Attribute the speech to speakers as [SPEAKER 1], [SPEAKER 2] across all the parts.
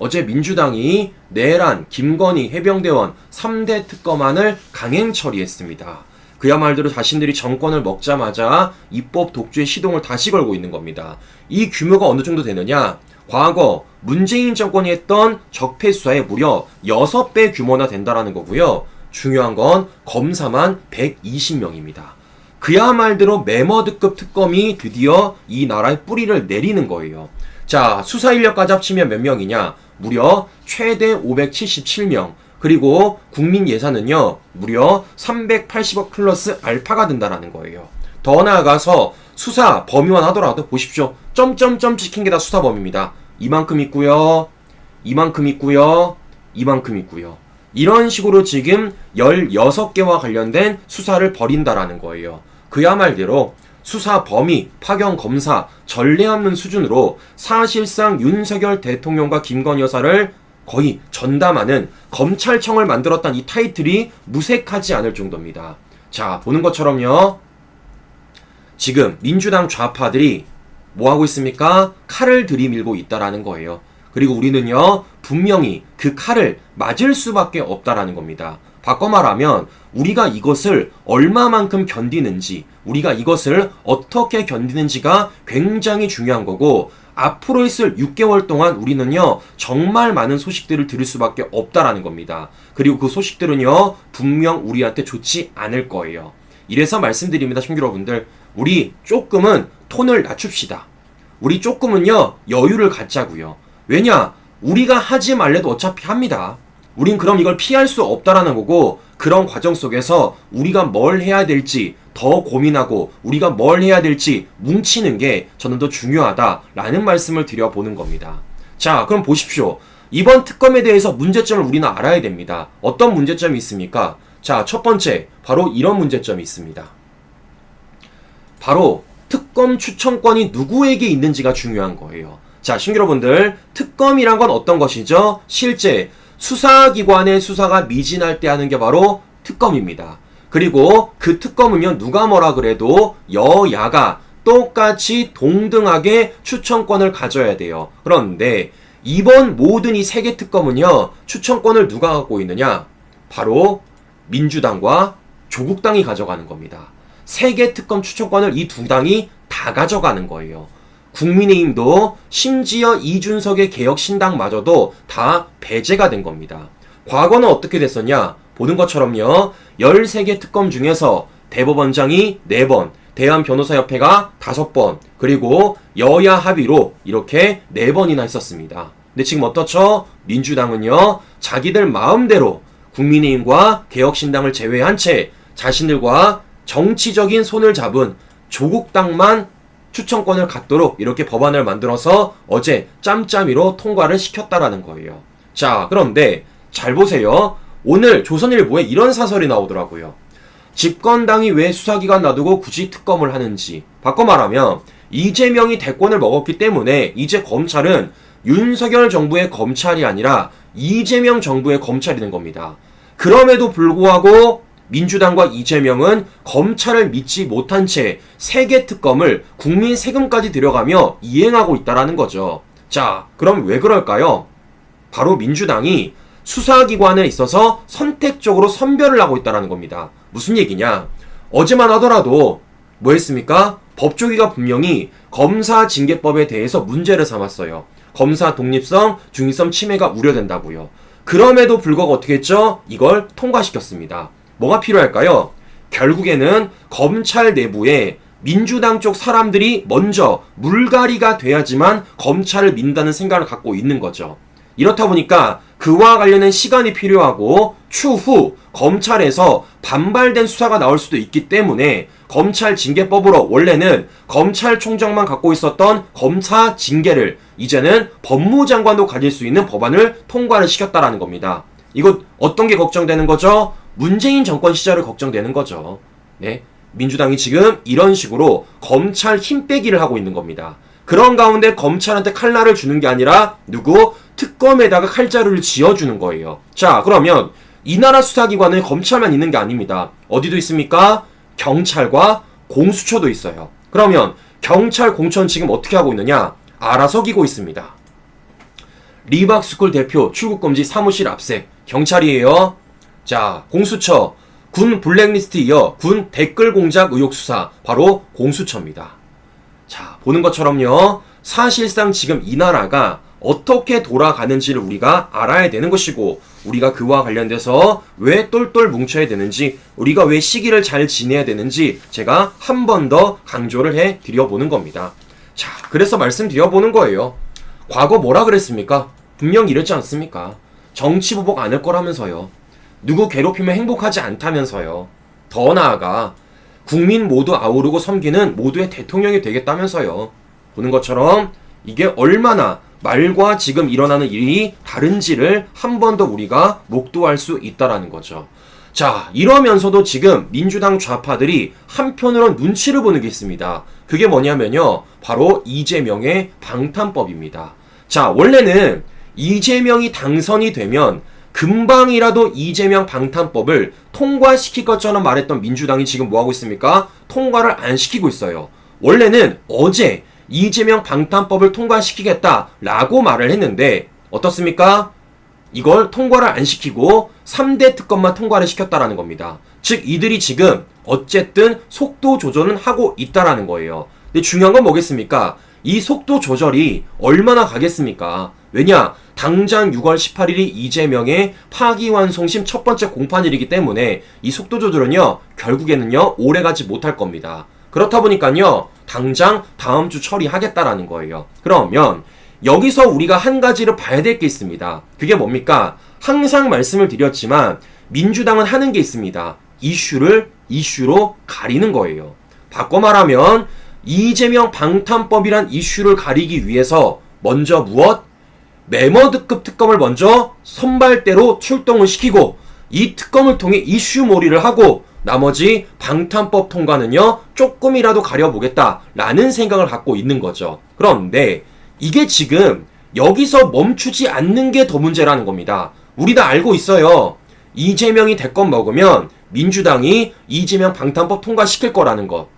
[SPEAKER 1] 어제 민주당이 내란, 김건희, 해병대원 3대 특검안을 강행 처리했습니다. 그야말로 자신들이 정권을 먹자마자 입법 독주의 시동을 다시 걸고 있는 겁니다. 이 규모가 어느 정도 되느냐? 과거 문재인 정권이 했던 적폐 수사의 무려 6배 규모나 된다라는 거고요. 중요한 건 검사만 120명입니다. 그야말로 매머드급 특검이 드디어 이 나라의 뿌리를 내리는 거예요. 자, 수사 인력까지 합치면 몇 명이냐? 무려 최대 577명. 그리고 국민 예산은요, 무려 380억 플러스 알파가 된다라는 거예요. 더 나아가서 수사 범위만 하더라도 보십시오. 점점점 찍힌 게 다 수사 범위입니다. 이만큼 있고요. 이만큼 있고요. 이만큼 있고요. 이런 식으로 지금 16개와 관련된 수사를 벌인다라는 거예요. 그야말로 수사 범위, 파견 검사, 전례 없는 수준으로 사실상 윤석열 대통령과 김건희 여사를 거의 전담하는 검찰청을 만들었다는 이 타이틀이 무색하지 않을 정도입니다. 자, 보는 것처럼요. 지금 민주당 좌파들이 뭐하고 있습니까? 칼을 들이밀고 있다라는 거예요. 그리고 우리는요, 분명히 그 칼을 맞을 수밖에 없다라는 겁니다. 바꿔 말하면 우리가 이것을 얼마만큼 견디는지, 우리가 이것을 어떻게 견디는지가 굉장히 중요한 거고, 앞으로 있을 6개월 동안 우리는요, 정말 많은 소식들을 들을 수밖에 없다라는 겁니다. 그리고 그 소식들은요, 분명 우리한테 좋지 않을 거예요. 이래서 말씀드립니다, 청취자 여러분들. 우리 조금은 톤을 낮춥시다. 우리 조금은요, 여유를 갖자고요. 왜냐? 우리가 하지 말래도 어차피 합니다. 우린 그럼 이걸 피할 수 없다라는 거고, 그런 과정 속에서 우리가 뭘 해야 될지 더 고민하고 우리가 뭘 해야 될지 뭉치는 게 저는 더 중요하다라는 말씀을 드려보는 겁니다. 자, 그럼 보십시오. 이번 특검에 대해서 문제점을 우리는 알아야 됩니다. 어떤 문제점이 있습니까? 자, 첫 번째, 바로 이런 문제점이 있습니다. 바로 특검 추천권이 누구에게 있는지가 중요한 거예요. 자, 여러분들, 특검이란 건 어떤 것이죠? 실제 수사기관의 수사가 미진할 때 하는 게 바로 특검입니다. 그리고 그 특검은요, 누가 뭐라 그래도 여야가 똑같이 동등하게 추천권을 가져야 돼요. 그런데 이번 모든 이 3개 특검은요, 추천권을 누가 갖고 있느냐? 바로 민주당과 조국당이 가져가는 겁니다. 3개 특검 추천권을 이 두 당이 다 가져가는 거예요. 국민의힘도 심지어 이준석의 개혁신당마저도 다 배제가 된 겁니다. 과거는 어떻게 됐었냐? 보는 것처럼요. 13개 특검 중에서 대법원장이 4번, 대한변호사협회가 5번, 그리고 여야 합의로 이렇게 4번이나 했었습니다. 근데 지금 어떻죠? 민주당은요, 자기들 마음대로 국민의힘과 개혁신당을 제외한 채 자신들과 정치적인 손을 잡은 조국당만 추천권을 갖도록 이렇게 법안을 만들어서 어제 짬짬이로 통과를 시켰다라는 거예요. 자, 그런데 잘 보세요. 오늘 조선일보에 이런 사설이 나오더라고요. 집권당이 왜 수사기관 놔두고 굳이 특검을 하는지. 바꿔 말하면 이재명이 대권을 먹었기 때문에 이제 검찰은 윤석열 정부의 검찰이 아니라 이재명 정부의 검찰이 된 겁니다. 그럼에도 불구하고 민주당과 이재명은 검찰을 믿지 못한 채 3개 특검을 국민 세금까지 들여가며 이행하고 있다라는 거죠. 자, 그럼 왜 그럴까요? 바로 민주당이 수사기관에 있어서 선택적으로 선별을 하고 있다는 겁니다. 무슨 얘기냐? 어제만 하더라도 뭐 했습니까? 법조기가 분명히 검사징계법에 대해서 문제를 삼았어요. 검사 독립성, 중의성 침해가 우려된다고요. 그럼에도 불구하고 어떻게 했죠? 이걸 통과시켰습니다. 뭐가 필요할까요? 결국에는 검찰 내부에 민주당 쪽 사람들이 먼저 물갈이가 돼야지만 검찰을 민다는 생각을 갖고 있는 거죠. 이렇다 보니까 그와 관련된 시간이 필요하고 추후 검찰에서 반발된 수사가 나올 수도 있기 때문에 검찰징계법으로 원래는 검찰총장만 갖고 있었던 검사징계를 이제는 법무장관도 가질 수 있는 법안을 통과를 시켰다라는 겁니다. 이거 어떤 게 걱정되는 거죠? 문재인 정권 시절을 걱정되는 거죠. 네, 민주당이 지금 이런 식으로 검찰 힘 빼기를 하고 있는 겁니다. 그런 가운데 검찰한테 칼날을 주는 게 아니라 누구? 특검에다가 칼자루를 쥐어주는 거예요. 자, 그러면 이 나라 수사기관은 검찰만 있는 게 아닙니다. 어디도 있습니까? 경찰과 공수처도 있어요. 그러면 경찰, 공수처는 지금 어떻게 하고 있느냐? 알아서 기고 있습니다. 리박스쿨 대표 출국금지 사무실 압색 경찰이에요. 자, 공수처 군 블랙리스트 이어 군 댓글 공작 의혹 수사 바로 공수처입니다. 자, 보는 것처럼요. 사실상 지금 이 나라가 어떻게 돌아가는지를 우리가 알아야 되는 것이고 우리가 그와 관련돼서 왜 똘똘 뭉쳐야 되는지 우리가 왜 시기를 잘 지내야 되는지 제가 한 번 더 강조를 해 드려보는 겁니다. 자, 그래서 말씀드려보는 거예요. 과거 뭐라 그랬습니까? 분명 이랬지 않습니까? 정치 보복 안 할 거라면서요. 누구 괴롭히면 행복하지 않다면서요. 더 나아가 국민 모두 아우르고 섬기는 모두의 대통령이 되겠다면서요. 보는 것처럼 이게 얼마나 말과 지금 일어나는 일이 다른지를 한 번 더 우리가 목도할 수 있다라는 거죠. 자, 이러면서도 지금 민주당 좌파들이 한편으로 눈치를 보는 게 있습니다. 그게 뭐냐면요. 바로 이재명의 방탄법입니다. 자, 원래는 이재명이 당선이 되면 금방이라도 이재명 방탄법을 통과시킬 것처럼 말했던 민주당이 지금 뭐하고 있습니까? 통과를 안 시키고 있어요. 원래는 어제 이재명 방탄법을 통과시키겠다라고 말을 했는데 어떻습니까? 이걸 통과를 안 시키고 3대 특검만 통과를 시켰다라는 겁니다. 즉 이들이 지금 어쨌든 속도 조절은 하고 있다라는 거예요. 근데 중요한 건 뭐겠습니까? 이 속도 조절이 얼마나 가겠습니까? 왜냐? 당장 6월 18일이 이재명의 파기환송심 첫 번째 공판일이기 때문에 이 속도 조절은요 결국에는요 오래가지 못할 겁니다. 그렇다 보니까요 당장 다음 주 처리하겠다라는 거예요. 그러면 여기서 우리가 한 가지를 봐야 될 게 있습니다. 그게 뭡니까? 항상 말씀을 드렸지만 민주당은 하는 게 있습니다. 이슈를 이슈로 가리는 거예요. 바꿔 말하면 이재명 방탄법이란 이슈를 가리기 위해서 먼저 무엇? 매머드급 특검을 먼저 선발대로 출동을 시키고 이 특검을 통해 이슈몰이를 하고 나머지 방탄법 통과는요 조금이라도 가려보겠다라는 생각을 갖고 있는 거죠. 그런데 이게 지금 여기서 멈추지 않는 게 더 문제라는 겁니다. 우리 다 알고 있어요. 이재명이 대권 먹으면 민주당이 이재명 방탄법 통과시킬 거라는 것.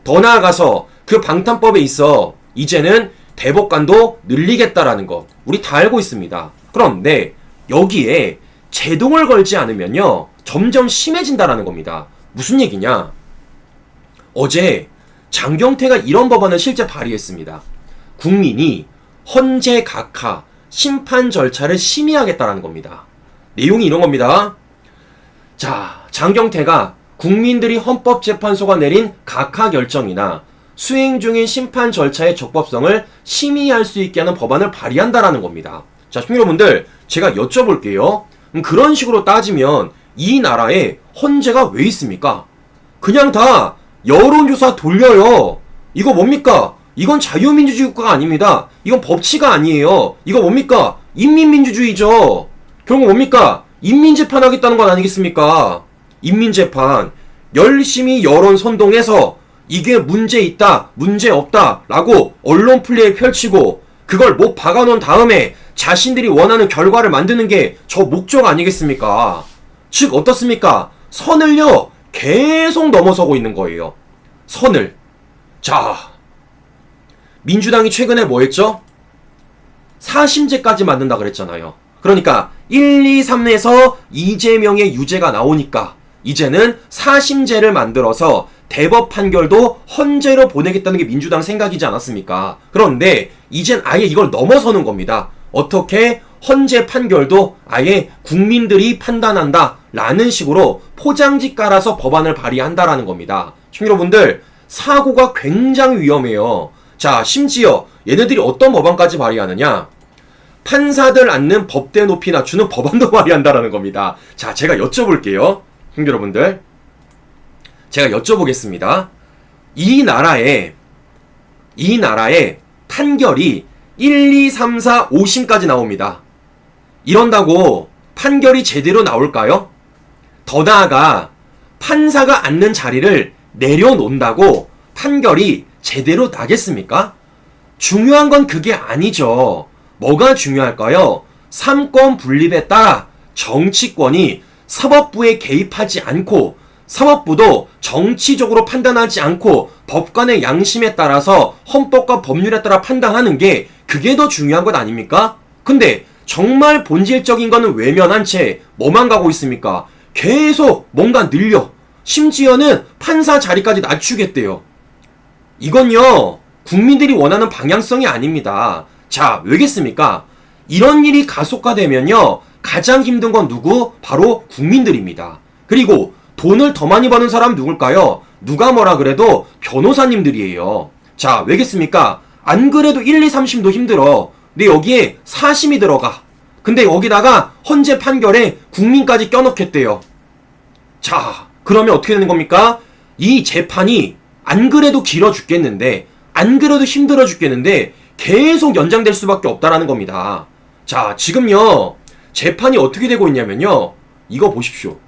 [SPEAKER 1] 더 나아가서 그 방탄법에 있어 이제는 대법관도 늘리겠다라는 것. 우리 다 알고 있습니다. 그런데 여기에 제동을 걸지 않으면요 점점 심해진다라는 겁니다. 무슨 얘기냐? 어제 장경태가 이런 법안을 실제 발의했습니다. 국민이 헌재 각하 심판 절차를 심의하겠다라는 겁니다. 내용이 이런 겁니다. 자, 장경태가 국민들이 헌법재판소가 내린 각하 결정이나 수행 중인 심판 절차의 적법성을 심의할 수 있게 하는 법안을 발의한다라는 겁니다. 자, 시청자분들 제가 여쭤볼게요. 그런 식으로 따지면 이 나라에 헌재가 왜 있습니까? 그냥 다 여론조사 돌려요. 이거 뭡니까? 이건 자유민주주의 국가가 아닙니다. 이건 법치가 아니에요. 이거 뭡니까? 인민민주주의죠. 결국 뭡니까? 인민재판 하겠다는 건 아니겠습니까? 인민재판 열심히 여론 선동해서 이게 문제 있다, 문제 없다 라고 언론 플레이 펼치고 그걸 못 박아놓은 다음에 자신들이 원하는 결과를 만드는 게 저 목적 아니겠습니까? 즉 어떻습니까? 선을요 계속 넘어서고 있는 거예요. 선을. 자, 민주당이 최근에 뭐 했죠? 4심제까지 만든다 그랬잖아요. 그러니까 1, 2, 3에서 이재명의 유죄가 나오니까 이제는 4심제를 만들어서 대법 판결도 헌재로 보내겠다는 게 민주당 생각이지 않았습니까? 그런데 이젠 아예 이걸 넘어서는 겁니다. 어떻게? 헌재 판결도 아예 국민들이 판단한다 라는 식으로 포장지 깔아서 법안을 발의한다라는 겁니다. 여러분들 사고가 굉장히 위험해요. 자, 심지어 얘네들이 어떤 법안까지 발의하느냐? 판사들 앉는 법대 높이 낮추는 법안도 발의한다라는 겁니다. 자, 제가 여쭤볼게요. 여러분들 제가 여쭤보겠습니다. 이 나라에 판결이 1, 2, 3, 4, 5심까지 나옵니다. 이런다고 판결이 제대로 나올까요? 더 나아가 판사가 앉는 자리를 내려놓는다고 판결이 제대로 나겠습니까? 중요한 건 그게 아니죠. 뭐가 중요할까요? 삼권 분립에 따라 정치권이 사법부에 개입하지 않고 사법부도 정치적으로 판단하지 않고 법관의 양심에 따라서 헌법과 법률에 따라 판단하는 게 그게 더 중요한 것 아닙니까? 근데 정말 본질적인 거는 외면한 채 뭐만 가고 있습니까? 계속 뭔가 늘려. 심지어는 판사 자리까지 낮추겠대요. 이건요, 국민들이 원하는 방향성이 아닙니다. 자, 왜겠습니까? 이런 일이 가속화되면요, 가장 힘든 건 누구? 바로 국민들입니다. 그리고 돈을 더 많이 버는 사람 누굴까요? 누가 뭐라 그래도 변호사님들이에요. 자, 왜겠습니까? 안 그래도 1, 2, 3심도 힘들어. 근데 여기에 4심이 들어가. 근데 여기다가 헌재 판결에 국민까지 껴넣겠대요. 자, 그러면 어떻게 되는 겁니까? 이 재판이 안 그래도 길어 죽겠는데, 안 그래도 힘들어 죽겠는데 계속 연장될 수밖에 없다라는 겁니다. 자, 지금요, 재판이 어떻게 되고 있냐면요, 이거 보십시오.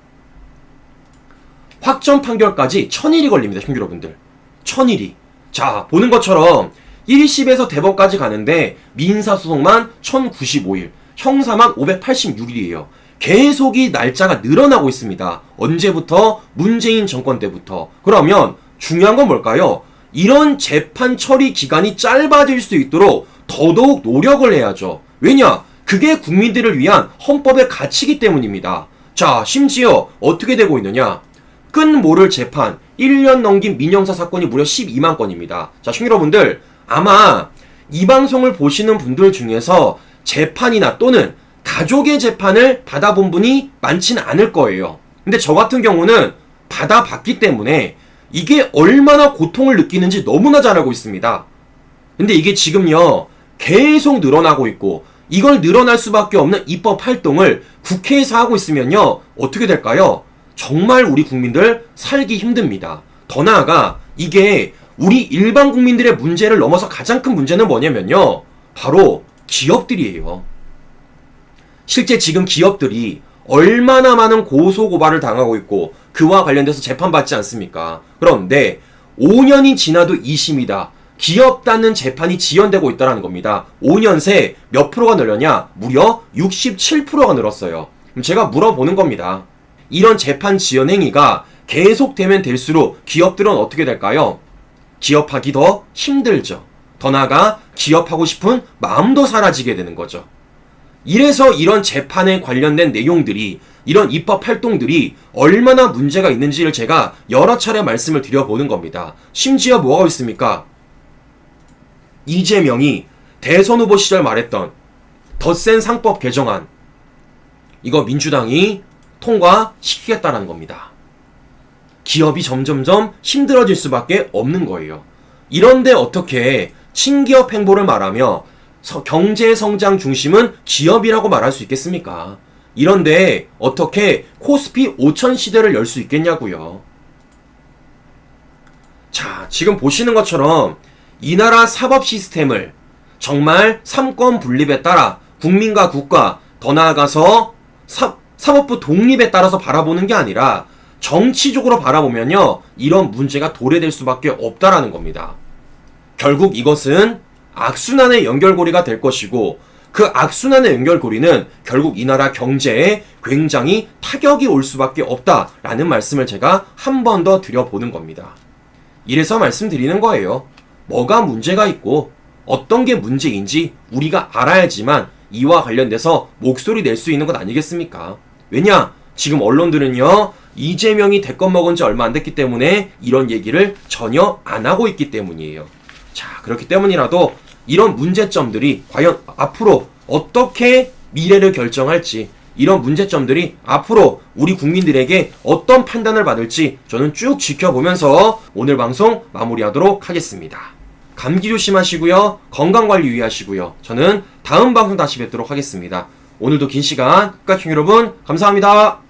[SPEAKER 1] 확정 판결까지 1000일이 걸립니다, 형제 여러분들. 1000일이. 자, 보는 것처럼 1심에서 대법까지 가는데 민사소송만 1095일, 형사만 586일이에요. 계속 이 날짜가 늘어나고 있습니다. 언제부터? 문재인 정권 때부터. 그러면 중요한 건 뭘까요? 이런 재판 처리 기간이 짧아질 수 있도록 더더욱 노력을 해야죠. 왜냐? 그게 국민들을 위한 헌법의 가치이기 때문입니다. 자, 심지어 어떻게 되고 있느냐? 끝모를 재판 1년 넘긴 민형사 사건이 무려 12만 건입니다. 자, 시청자 여러분들, 아마 이 방송을 보시는 분들 중에서 재판이나 또는 가족의 재판을 받아본 분이 많지는 않을 거예요. 근데 저 같은 경우는 받아봤기 때문에 이게 얼마나 고통을 느끼는지 너무나 잘 알고 있습니다. 근데 이게 지금요, 계속 늘어나고 있고, 이걸 늘어날 수밖에 없는 입법 활동을 국회에서 하고 있으면요, 어떻게 될까요? 정말 우리 국민들 살기 힘듭니다. 더 나아가 이게 우리 일반 국민들의 문제를 넘어서 가장 큰 문제는 뭐냐면요, 바로 기업들이에요. 실제 지금 기업들이 얼마나 많은 고소고발을 당하고 있고 그와 관련돼서 재판받지 않습니까? 그런데 5년이 지나도 2심이다. 기업 닫는 재판이 지연되고 있다는 겁니다. 5년 새 몇 프로가 늘었냐? 무려 67%가 늘었어요. 그럼 제가 물어보는 겁니다. 이런 재판 지연 행위가 계속되면 될수록 기업들은 어떻게 될까요? 기업하기 더 힘들죠. 더 나아가 기업하고 싶은 마음도 사라지게 되는 거죠. 이래서 이런 재판에 관련된 내용들이, 이런 입법 활동들이 얼마나 문제가 있는지를 제가 여러 차례 말씀을 드려보는 겁니다. 심지어 뭐가 있습니까? 이재명이 대선 후보 시절 말했던 덧센 상법 개정안, 이거 민주당이 통과시키겠다라는 겁니다. 기업이 점점점 힘들어질 수밖에 없는 거예요. 이런데 어떻게 친기업 행보를 말하며 경제 성장 중심은 기업이라고 말할 수 있겠습니까? 이런데 어떻게 코스피 5000 시대를 열 수 있겠냐고요. 자, 지금 보시는 것처럼 이 나라 사법 시스템을 정말 삼권 분립에 따라 국민과 국가, 더 나아가서 사법부 독립에 따라서 바라보는 게 아니라 정치적으로 바라보면요, 이런 문제가 도래될 수밖에 없다라는 겁니다. 결국 이것은 악순환의 연결고리가 될 것이고, 그 악순환의 연결고리는 결국 이 나라 경제에 굉장히 타격이 올 수밖에 없다라는 말씀을 제가 한 번 더 드려보는 겁니다. 이래서 말씀드리는 거예요. 뭐가 문제가 있고 어떤 게 문제인지 우리가 알아야지만 이와 관련돼서 목소리 낼 수 있는 것 아니겠습니까? 왜냐? 지금 언론들은요, 이재명이 대권 먹은 지 얼마 안 됐기 때문에 이런 얘기를 전혀 안 하고 있기 때문이에요. 자, 그렇기 때문이라도 이런 문제점들이 과연 앞으로 어떻게 미래를 결정할지, 이런 문제점들이 앞으로 우리 국민들에게 어떤 판단을 받을지 저는 쭉 지켜보면서 오늘 방송 마무리하도록 하겠습니다. 감기 조심하시고요. 건강관리 유의하시고요. 저는 다음 방송 다시 뵙도록 하겠습니다. 오늘도 긴 시간 끝까지 여러분 감사합니다.